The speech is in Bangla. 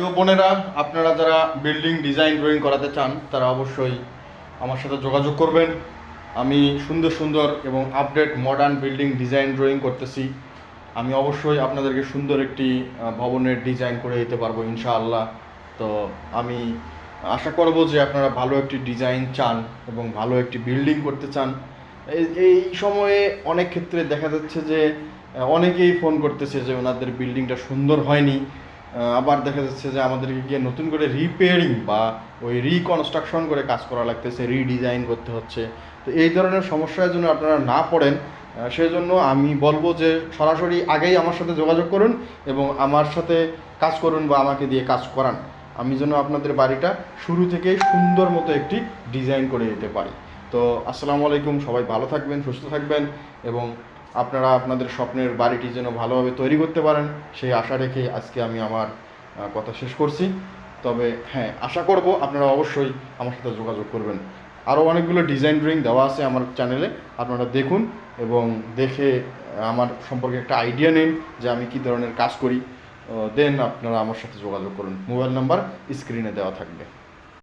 তো বোনেরা, আপনারা যারা বিল্ডিং ডিজাইন ড্রয়িং করাতে চান তারা অবশ্যই আমার সাথে যোগাযোগ করবেন। আমি সুন্দর সুন্দর এবং update modern building design drawing করতেছি। আমি অবশ্যই আপনাদেরকে সুন্দর একটি ভবনের ডিজাইন করে দিতে পারবো ইনশাআল্লাহ। তো আমি আশা করব যে আপনারা ভালো একটি ডিজাইন চান এবং ভালো একটি বিল্ডিং করতে চান। এই সময়ে অনেক ক্ষেত্রে দেখা যাচ্ছে যে অনেকেই ফোন করতেছে যে ওনাদের বিল্ডিংটা সুন্দর হয়নি। আবার দেখা যাচ্ছে যে আমাদেরকে গিয়ে নতুন করে রিপেয়ারিং বা ওই রিকনস্ট্রাকশন করে কাজ করা লাগতেছে, রিডিজাইন করতে হচ্ছে। তো এই ধরনের সমস্যার জন্য আপনারা না পড়েন, সেই জন্য আমি বলবো যে সরাসরি আগেই আমার সাথে যোগাযোগ করুন এবং আমার সাথে কাজ করুন বা আমাকে দিয়ে কাজ করান। আমি যেন আপনাদের বাড়িটা শুরু থেকেই সুন্দর মতো একটি ডিজাইন করে দিতে পারি। তো আসসালামু আলাইকুম, সবাই ভালো থাকবেন, সুস্থ থাকবেন এবং আপনারা আপনাদের স্বপ্নের বাড়িটি যেন ভালোভাবে তৈরি করতে পারেন সেই আশা রেখে আজকে আমি আমার কথা শেষ করছি। তবে হ্যাঁ, আশা করব আপনারা অবশ্যই আমার সাথে যোগাযোগ করবেন। আরও অনেকগুলো ডিজাইন ড্রয়িং দেওয়া আছে আমার চ্যানেলে, আপনারা দেখুন এবং দেখে আমার সম্পর্কে একটা আইডিয়া নিন যে আমি কী ধরনের কাজ করি। দেন আপনারা আমার সাথে যোগাযোগ করুন। মোবাইল নাম্বার স্ক্রিনে দেওয়া থাকবে।